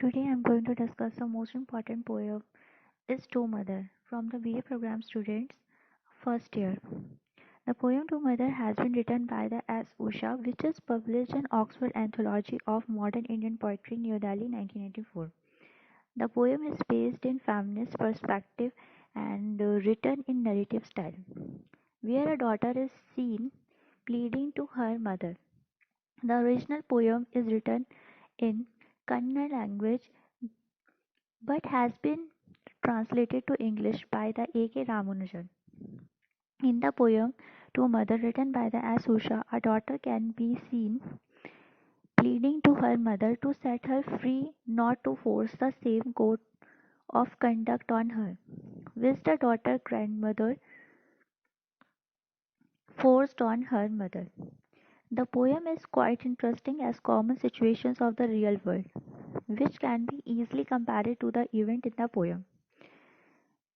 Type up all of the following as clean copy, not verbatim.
Today I'm going to discuss the most important poem is To Mother from the BA program students first year. The poem To Mother has been written by the S. Usha, which is published in Oxford Anthology of Modern Indian Poetry, New Delhi, 1984. The poem is based in feminist perspective and written in narrative style, where a daughter is seen pleading to her mother. The original poem is written in Kannada language but has been translated to English by the A.K. Ramanujan. In the poem To Mother written by the S. Usha, a daughter can be seen pleading to her mother to set her free, not to force the same code of conduct on her, which the daughter grandmother forced on her mother. The poem is quite interesting as common situations of the real world, which can be easily compared to the event in the poem.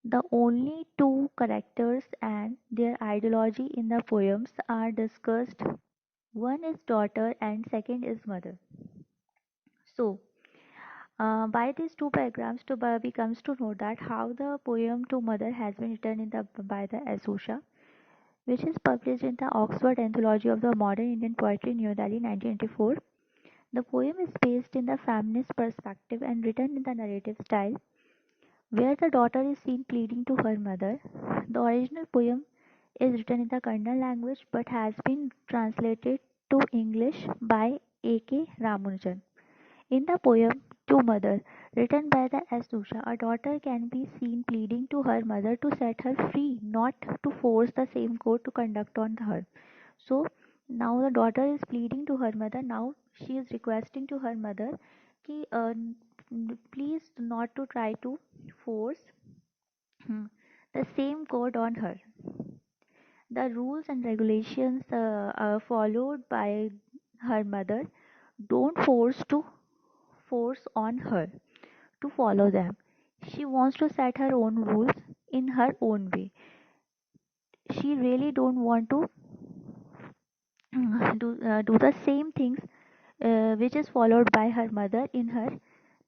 The only two characters and their ideology in the poems are discussed. One is daughter and second is mother. So, by these two paragraphs, we comes to know that how the poem to mother has been written by the Asusha, which is published in the Oxford Anthology of the Modern Indian Poetry, New Delhi, 1984. The poem is based in the feminist perspective and written in the narrative style, where the daughter is seen pleading to her mother. The original poem is written in the Kannada language but has been translated to English by A.K. Ramanujan. In the poem To Mother, written by the S. Usha, a daughter can be seen pleading to her mother to set her free, not to force the same code to conduct on her. So now the daughter is pleading to her mother. Now she is requesting to her mother कि please not to try to force the same code on her. The rules and regulations are followed by her mother don't force on her to follow them. She wants to set her own rules in her own way. She really don't want to do the same things which is followed by her mother in her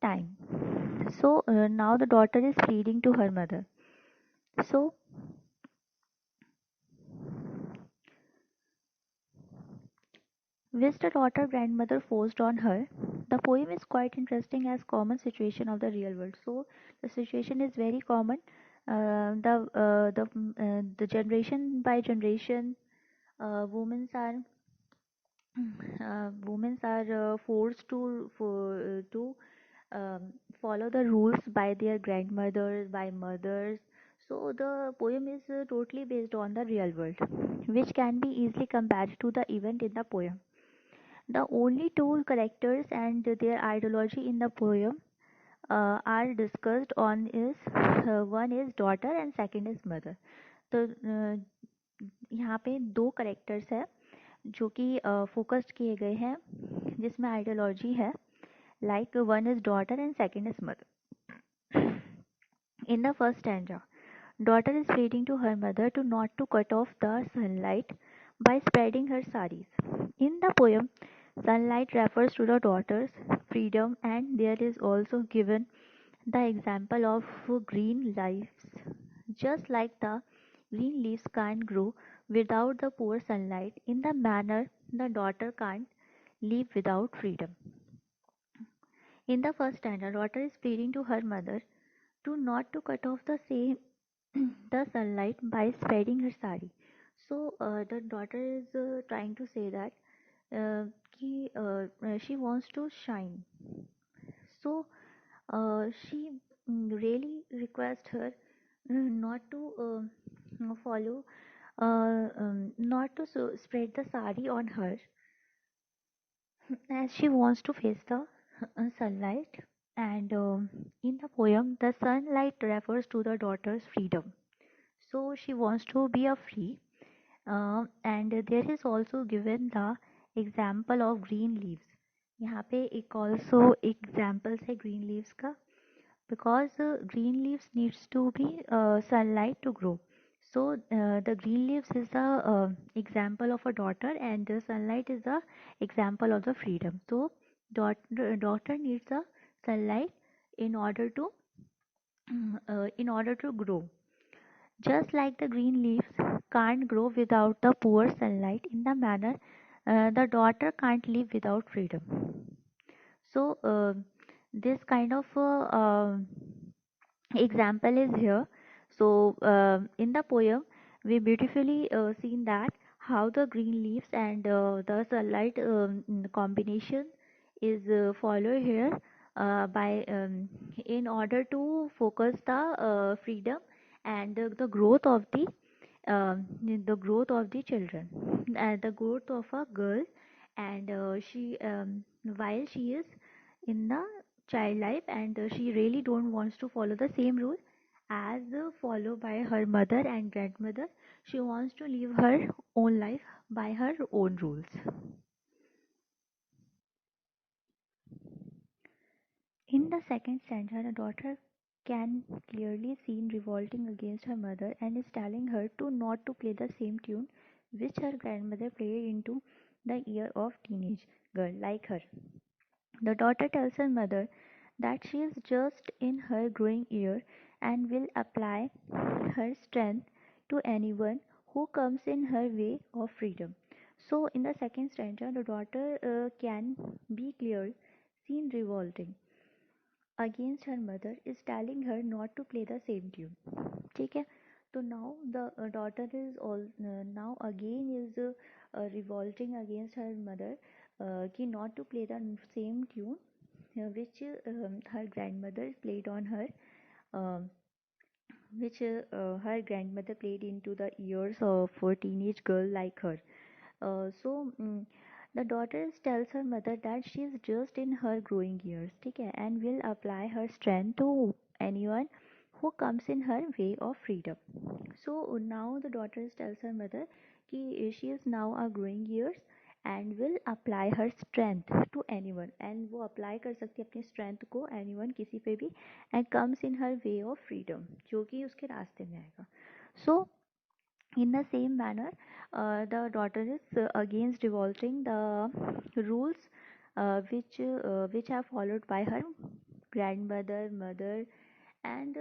time. So now the daughter is pleading to her mother. So which the daughter grandmother forced on her. The poem is quite interesting as common situation of the real world. So the situation is very common. The generation by generation, women are women are forced to follow the rules by their grandmothers, by mothers. So the poem is totally based on the real world, which can be easily compared to the event in the poem. The only two characters and their ideology in the poem are discussed on is one is daughter and second is mother. तो यहाँ पे दो characters है जो कि focused किए गए हैं जिसमें आइडियोलॉजी है like one is daughter and second is mother. In the first stanza, daughter is pleading to her mother to not to cut off the sunlight by spreading her saris. In the poem, sunlight refers to the daughter's freedom, and there is also given the example of green leaves. Just like the green leaves can't grow without the poor sunlight, in the manner the daughter can't live without freedom. In the first stanza, daughter is pleading to her mother to not to cut off the same the sunlight by spreading her sari. So the daughter is trying to say that she wants to shine. So she really requests her not to follow, not to spread the sari on her as she wants to face the sunlight. And in the poem, the sunlight refers to the daughter's freedom. So she wants to be a free. And there is also given the example of green leaves. यहाँ पे एक also examples है green leaves का because green leaves needs to be sunlight to grow. So the green leaves is the example of a daughter and the sunlight is the example of the freedom. So daughter needs the sunlight in order to grow. Just like the green leaves can't grow without the poor sunlight, in the manner the daughter can't live without freedom. So this kind of example is here. So in the poem, we beautifully seen that how the green leaves and the sunlight combination is followed here by in order to focus the freedom and the growth of the growth of the children and the growth of a girl, and she while she is in the child life, and she really don't wants to follow the same rule as followed by her mother and grandmother. She wants to live her own life by her own rules. In the second stanza, the daughter can clearly seen revolting against her mother and is telling her to not to play the same tune which her grandmother played into the ear of teenage girl like her. The daughter tells her mother that she is just in her growing year and will apply her strength to anyone who comes in her way of freedom. So, in the second stanza, the daughter can be clear, seen revolting against her mother, is telling her not to play the same tune. ठीक है. So now the daughter is all now again is revolting against her mother कि not to play the same tune which her grandmother played on her, um, which her grandmother played into the ears of a teenage girl like her. The daughter tells her mother that she is just in her growing years, ठीक है, and will apply her strength to anyone who comes in her way of freedom. So now the daughter tells her mother कि she is now a growing years and will apply her strength to anyone, and वो apply कर सकती है अपनी strength को anyone किसी पे भी, and comes in her way of freedom जो कि उसके रास्ते में आएगा. So in the same manner, the daughter is against revolting the rules which are followed by her grandmother, mother, and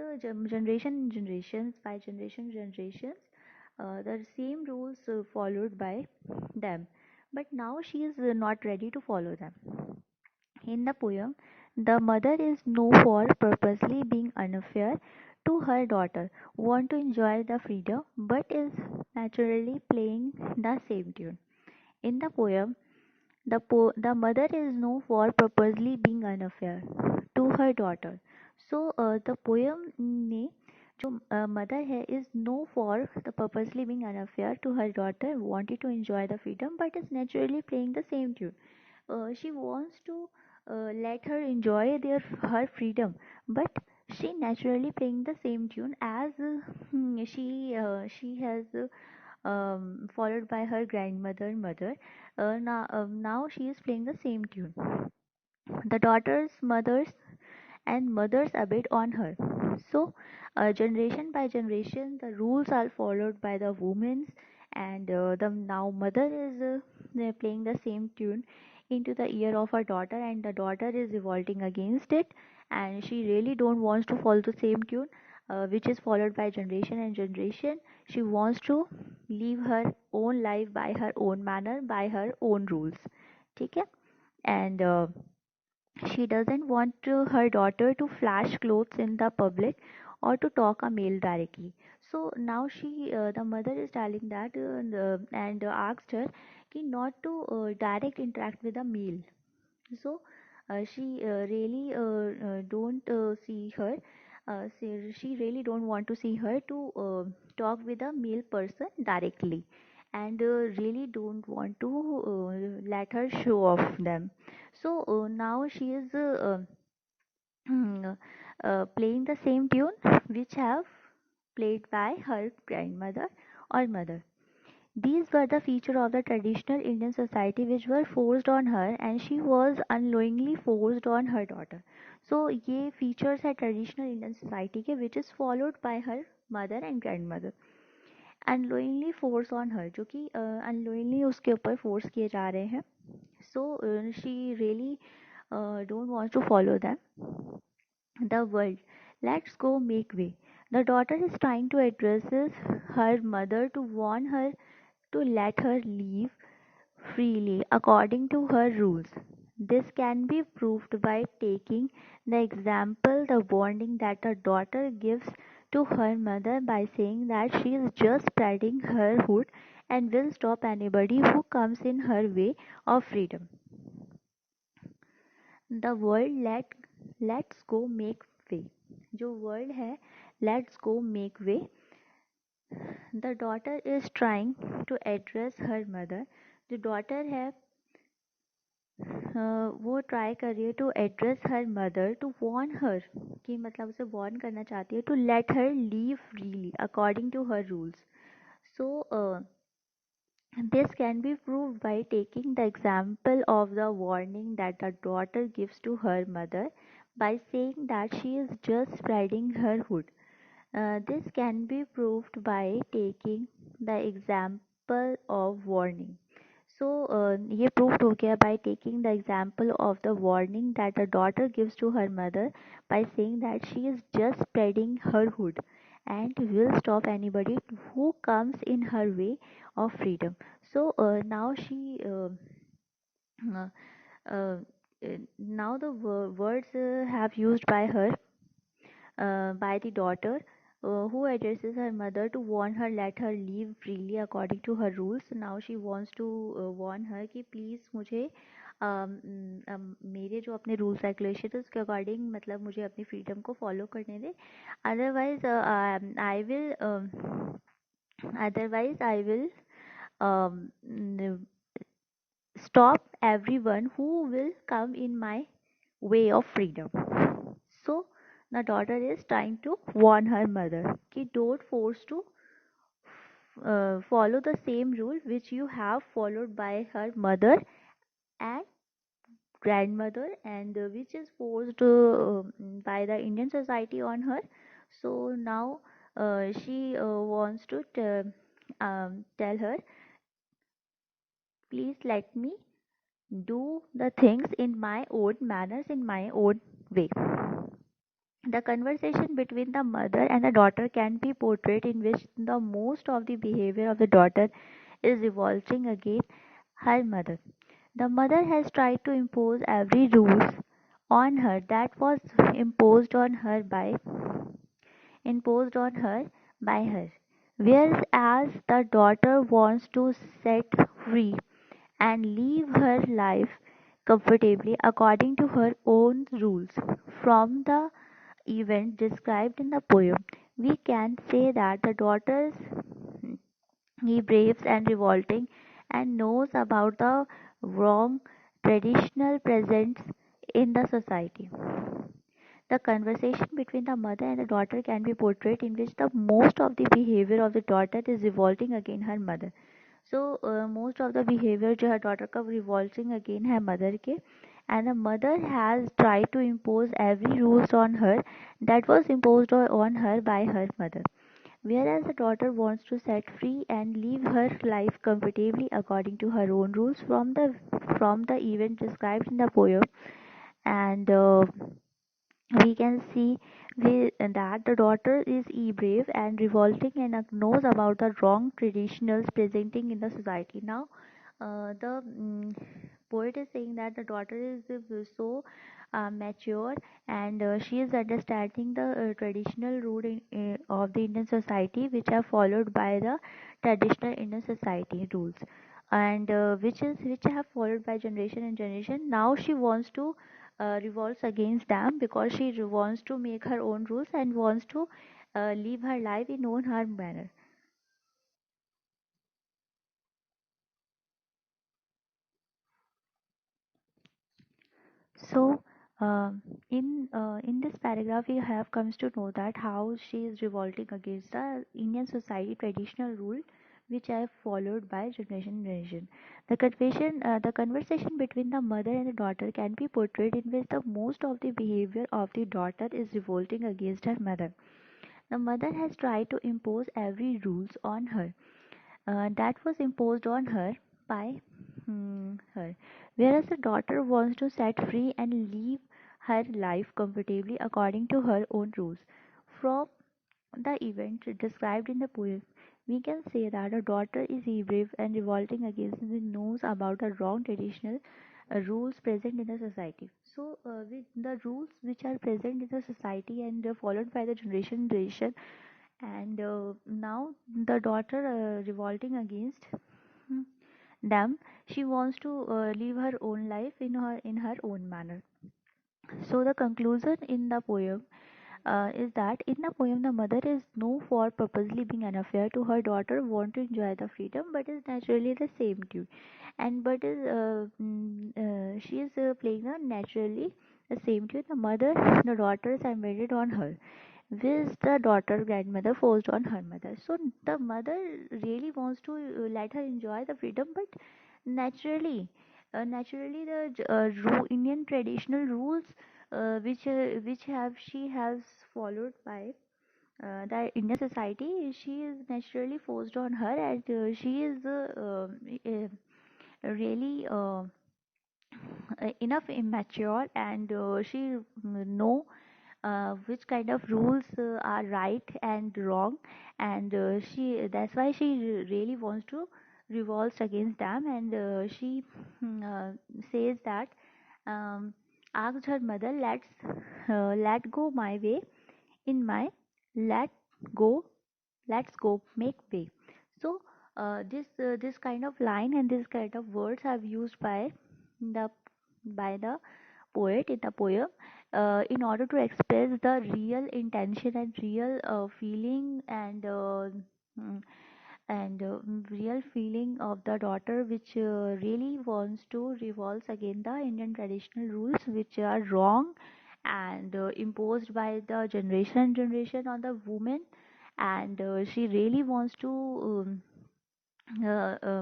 generations by generations. The same rules followed by them, but now she is not ready to follow them. In the poem, the mother is known for purposely being unfair to her daughter, want to enjoy the freedom, but is naturally playing the same tune. In the poem, the mother is known for purposely being unfair to her daughter. So the poem ने जो mother है is known for the purposely being unfair to her daughter, wanted to enjoy the freedom, but is naturally playing the same tune. She wants to let her enjoy her freedom, but she naturally playing the same tune as she has followed by her grandmother mother. Now she is playing the same tune. The daughters mothers and mothers abide on her. So, generation by generation, the rules are followed by the women, and the now mother is they're playing the same tune into the ear of her daughter, and the daughter is revolting against it, and she really don't wants to follow the same tune. Which is followed by generation and generation. She wants to live her own life by her own manner, by her own rules. ठीक है? And she doesn't want her daughter to flash clothes in the public or to talk a male directly. So now the mother is telling that and asked her not to direct interact with a male. So she really don't see her. She really don't want to see her to talk with a male person directly, and really don't want to let her show off them. So now she is playing the same tune which have played by her grandmother or mother. These were the features of the traditional Indian society which were forced on her, and she was unknowingly forced on her daughter. So ये features है traditional Indian society के which is followed by her mother and grandmother. Unknowingly force on her जो कि unknowingly उसके ऊपर force किए जा रहे हैं. So she really don't want to follow them. The world, let's go make way. The daughter is trying to address her mother to warn her to let her leave freely according to her rules. This can be proved by taking the example the warning that a daughter gives to her mother by saying that she is just spreading her hood and will stop anybody who comes in her way of freedom. The world, let's go make way. जो world है, let's go make way, the daughter is trying to address her mother. जो daughter है, वो try कर रही है to address her mother to warn her, कि मतलब उसे वॉर्न करना चाहती है, to let her live freely according to her rules. So this can be proved by taking the example of the warning that a daughter gives to her mother by saying that she is just spreading her hood. This can be proved by taking the example of warning. So, ये proved हो गया by taking the example of the warning that a daughter gives to her mother by saying that she is just spreading her hood and will stop anybody who comes in her way of freedom. So now uh, uh, now the words have used by her, by the daughter, who addresses her mother to warn her, let her leave freely according to her rules. Now she wants to warn her कि please मुझे मेरे जो अपने rules regulation है उसके according मतलब मुझे अपनी फ्रीडम को फॉलो करने दे. Otherwise I will otherwise I will stop everyone who will come in my way of freedom. So the daughter is trying to warn her mother कि don't force to follow the same rule which you have followed by her mother and grandmother, and which is forced by the Indian society on her. So now she wants to tell her, please let me do the things in my own manners, in my own way. The conversation between the mother and the daughter can be portrayed in which the most of the behavior of the daughter is revolting against her mother. The mother has tried to impose every rule on her that was imposed on her by imposed on her by her. Whereas the daughter wants to set free and live her life comfortably according to her own rules. From the event described in the poem, we can say that the daughter is brave and revolting and knows about the wrong traditional presence in the society. The conversation between the mother and the daughter can be portrayed in which the most of the behavior of the daughter is revolting against her mother. So most of the behavior जो है daughter का revolting against her mother के, and the mother has tried to impose every rules on her that was imposed on her by her mother. Whereas the daughter wants to set free and live her life comfortably according to her own rules from the event described in the poem. And we can see that the daughter is brave and revolting and knows about the wrong traditionals presenting in the society. Now, the poet is saying that the daughter is so mature, and she is understanding the traditional rule of the Indian society, which are followed by the traditional Indian society rules, and which have followed by generation and generation. Now she wants to revolts against them because she wants to make her own rules and wants to live her life in own her manner. So in this paragraph we have comes to know that how she is revolting against the Indian society traditional rule which I have followed by generation. The conversation between the mother and the daughter can be portrayed in which the most of the behavior of the daughter is revolting against her mother. The mother has tried to impose every rules on her that was imposed on her by her, whereas the daughter wants to set free and live her life comfortably according to her own rules. From the event described in the poem, we can say that a daughter is brave and revolting against the knows about the wrong traditional rules present in the society. So, with the rules which are present in the society and followed by the generation, and now the daughter revolting against hmm, them, she wants to live her own life in her own manner. So the conclusion in the poem is that in the poem the mother is no for purposely being unfair to her daughter want to enjoy the freedom but is naturally the same tune and but is she is playing a naturally the same tune the mother the daughter is embedded on her which the daughter grandmother forced on her mother. So the mother really wants to let her enjoy the freedom but naturally the Indian traditional rules which have she has followed by the Indian society, she is naturally forced on her, and she is really enough immature, and she know which kind of rules are right and wrong, and she that's why she really wants to revolt against them, and she says that um, asked her mother, let go my way in my let go let's go make way. So this kind of line and this kind of words are used the by the poet in the poem in order to express the real intention and real feeling mm, and real feeling of the daughter which really wants to revolt against the Indian traditional rules which are wrong and imposed by the generation on the woman, and she really wants to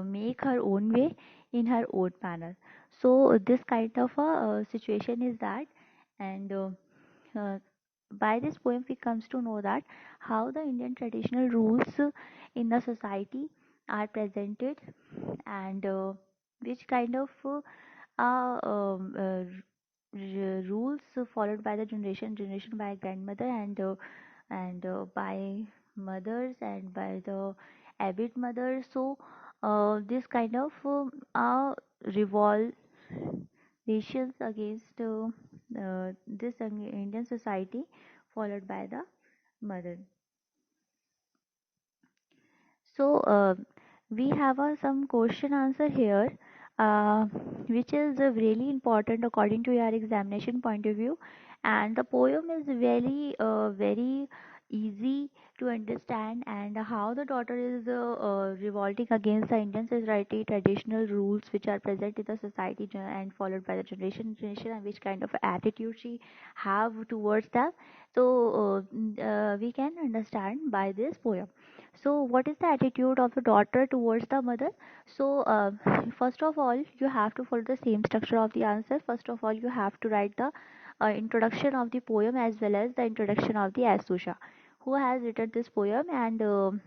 make her own way in her own manner. So this kind of a situation is that, and uh, by this poem we comes to know that how the Indian traditional rules in the society are presented, and which kind of rules followed by the generation by grandmother and by mothers and by the avid mothers. So this kind of revolve nations against this Indian society followed by the mother. So we have some question answer here, which is really important according to your examination point of view, and the poem is very easy to understand, and how the daughter is revolting against the Indian society traditional rules which are present in the society and followed by the generation and which kind of attitude she have towards them. So we can understand by this poem. So, what is the attitude of the daughter towards the mother? So, first of all, you have to follow the same structure of the answer. First of all, you have to write the introduction of the poem as well as the introduction of the Asusha, who has written this poem, and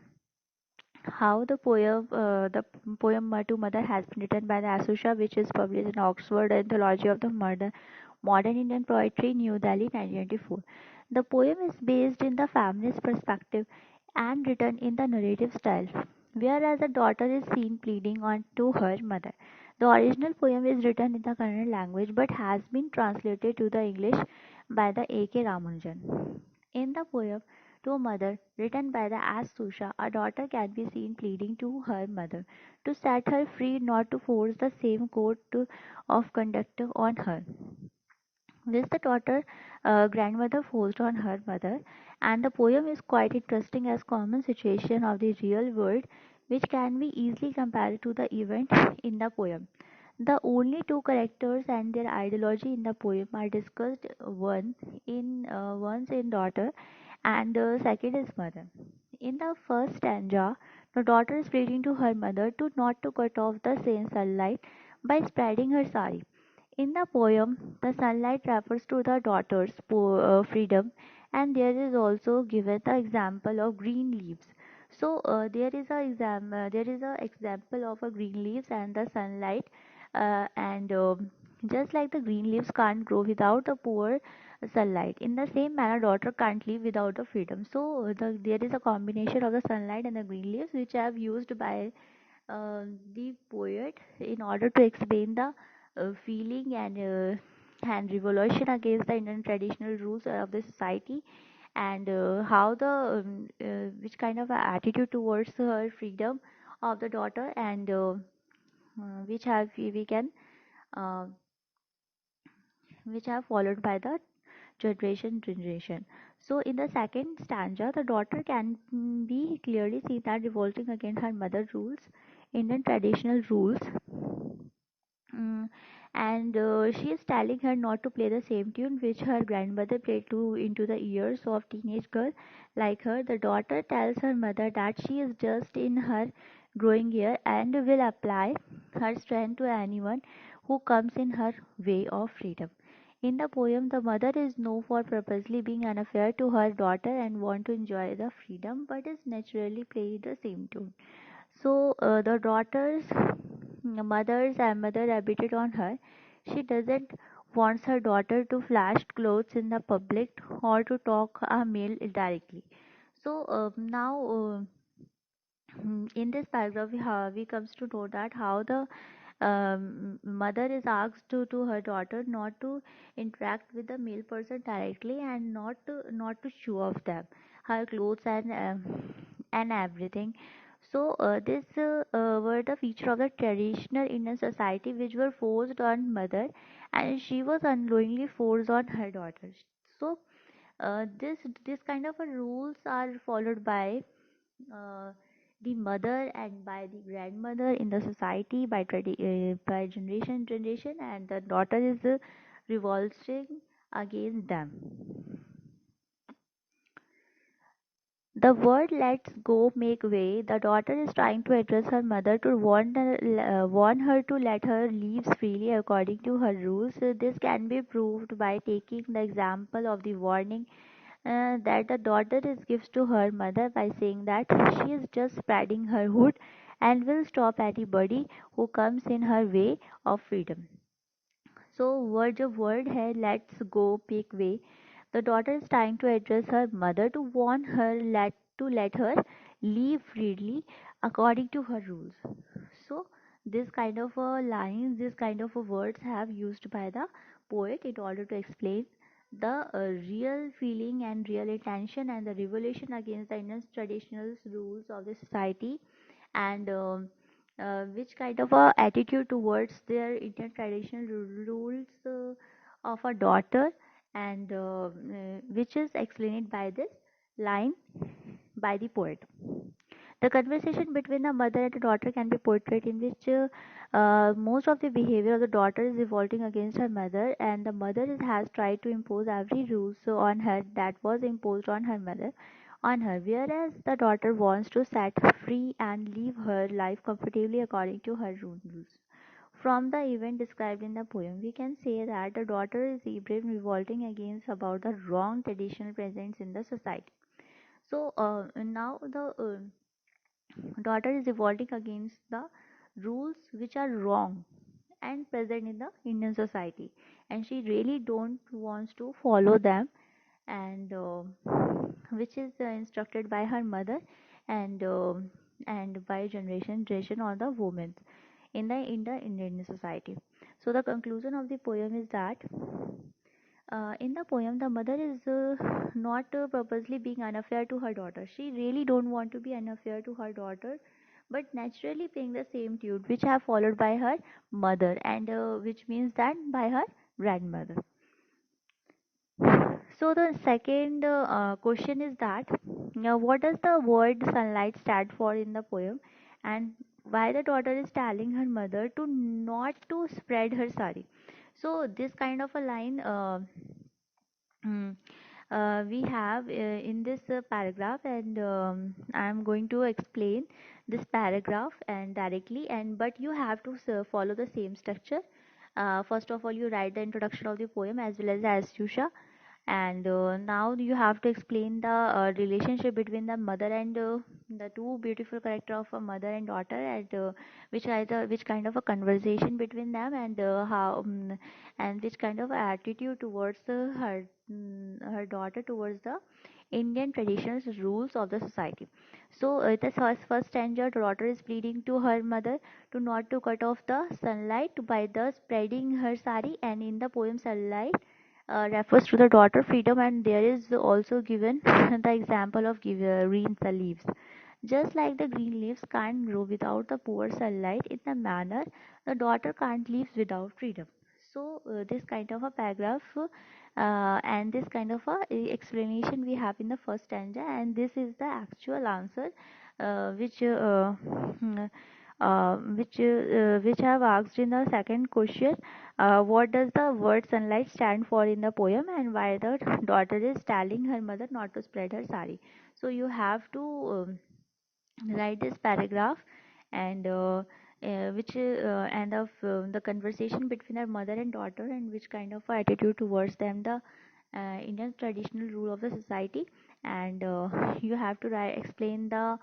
how the poem to Mother has been written by the Asusha, which is published in Oxford Anthology of the Modern Indian Poetry, New Delhi, 1994. The poem is based in the feminist perspective and written in the narrative style, whereas the daughter is seen pleading on to her mother. The original poem is written in the Kannada language but has been translated to the English by the A.K. Ramanujan. In the poem to a mother written by the as Susha, a daughter can be seen pleading to her mother to set her free, not to force the same of conduct on her which the daughter grandmother forced on her mother, and the poem is quite interesting as common situation of the real world which can be easily compared to the event in the poem. The only two characters and their ideology in the poem are discussed, once in daughter and the second is mother. In the first stanza, the daughter is pleading to her mother to not to cut off the same sunlight by spreading her sari. In the poem, the sunlight refers to the daughter's freedom, and there is also given the example of green leaves. So there is a example of a green leaves and the sunlight. and just like the green leaves can't grow without a poor sunlight, in the same manner daughter can't live without the freedom. So there is a combination of the sunlight and the green leaves which I have used by the poet in order to explain the feeling and revolution against the Indian traditional rules of the society, and how the which kind of a attitude towards her freedom of the daughter, and which have we can uh, which have followed by the generation. So in the second stanza, the daughter can be clearly seen that revolting against her mother rules, Indian traditional rules. Mm, and she is telling her not to play the same tune which her grandmother played to into the ears of teenage girl like her. The daughter tells her mother that she is just in her growing year and will apply her strength to anyone who comes in her way of freedom. In the poem, the mother is known for purposely being unfair to her daughter and want to enjoy the freedom, but is naturally playing the same tune. So the daughter's mothers and mother abated on her. She doesn't wants her daughter to flash clothes in the public or to talk a male directly. So now in this paragraph we comes to know that how the mother is asked to her daughter not to interact with the male person directly and not to show off them her clothes and everything. So this were the feature of the traditional Indian society which were forced on mother, and she was unknowingly forced on her daughters. So this kind of a rules are followed by uh, the mother and by the grandmother in the society by generation, and the daughter is revolting against them. The word "let's go" make way. The daughter is trying to address her mother to warn her to let her leave freely according to her rules. This can be proved by taking the example of the warning that the daughter is gives to her mother by saying that she is just spreading her hood and will stop anybody who comes in her way of freedom. So word of word है let's go make way. The daughter is trying to address her mother to warn her let her leave freely according to her rules. So this kind of lines, this kind of words have used by the poet in order to explain the real feeling and real intention and the revolution against the Indian traditional rules of the society, and which kind of a attitude towards their Indian traditional rules of a daughter, and which is explained by this line by the poet. The conversation between the mother and the daughter can be portrayed in which most of the behavior of the daughter is revolting against her mother, and the mother has tried to impose every rule so on her that was imposed on her mother on her, whereas the daughter wants to set free and live her life comfortably according to her rules. From the event described in the poem, we can say that the daughter is Ibrahim revolting against about the wrong traditional presence in the society. So now the daughter is revolting against the rules which are wrong and present in the Indian society, and she really don't wants to follow them, and which is instructed by her mother, and and by generation on the women in the Indian society. So the conclusion of the poem is that in the poem, the mother is not purposely being unfair to her daughter. She really don't want to be unfair to her daughter, but naturally playing the same tune, which have followed by her mother, and which means that by her grandmother. So the second question is that what does the word sunlight stand for in the poem, and why the daughter is telling her mother to not to spread her sari. So this kind of a line. Mm, we have in this paragraph, and I am going to explain this paragraph and directly, and but you have to follow the same structure. First of all, you write the introduction of the poem as well as Yusha, And now you have to explain the relationship between the mother and the two beautiful character of a mother and daughter, and which kind of a conversation between them, and how and which kind of attitude towards her daughter towards the Indian traditions rules of the society. So the first stanza, daughter is pleading to her mother to not to cut off the sunlight by the spreading her sari, and in the poem sunlight refers to the daughter freedom, and there is also given the example of green the leaves. Just like the green leaves can't grow without the poor sunlight, in the manner the daughter can't live without freedom. So this kind of a paragraph and this kind of a explanation we have in the first stanza, and this is the actual answer hmm, which I have asked in the second question. What does the word sunlight stand for in the poem, and why the daughter is telling her mother not to spread her sari? So you have to write this paragraph, and which and of the conversation between her mother and daughter, and which kind of attitude towards them, the Indian traditional rule of the society. And you have to explain the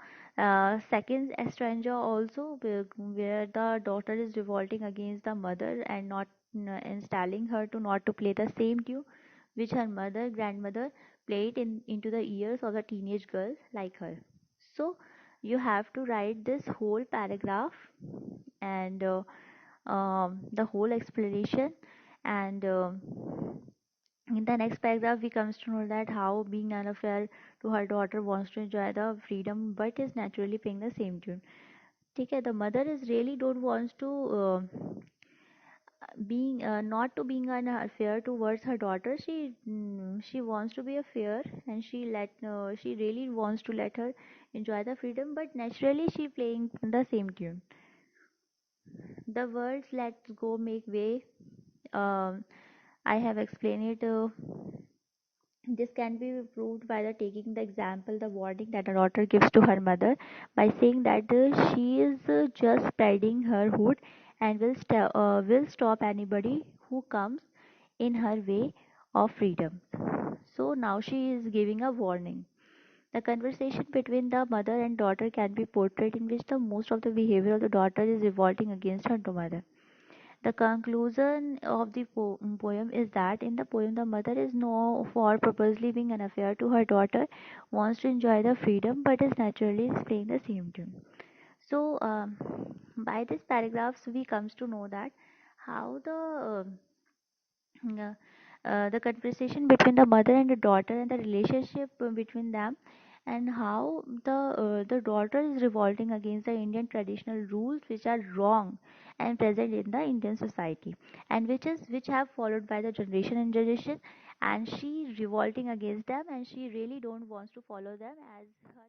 second stanza also, where the daughter is revolting against the mother and not installing her to not to play the same tune which her mother grandmother played into the ears of the teenage girl like her. So you have to write this whole paragraph, and the whole explanation, and in the next paragraph we comes to know that how being unfair to her daughter wants to enjoy the freedom but is naturally playing the same tune. Okay, the mother is really don't wants to being not to being unfair towards her daughter. She wants to be a fair, and she really wants to let her enjoy the freedom, but naturally she playing the same tune. The words let's go make way, um, I have explained it. This can be proved by the taking the example the warning that a daughter gives to her mother by saying that she is just spreading her hood and will stop anybody who comes in her way of freedom. So now she is giving a warning. The conversation between the mother and daughter can be portrayed in which the most of the behavior of the daughter is revolting against her mother. The conclusion of the poem is that in the poem, the mother is no for purposely being unfair to her daughter, wants to enjoy the freedom, but is naturally playing the same tune. So, by this paragraphs, we comes to know that how uh, the conversation between the mother and the daughter and the relationship between them, and how the daughter is revolting against the Indian traditional rules which are wrong and present in the Indian society, and which have followed by the generation and generation, and she revolting against them, and she really don't wants to follow them as her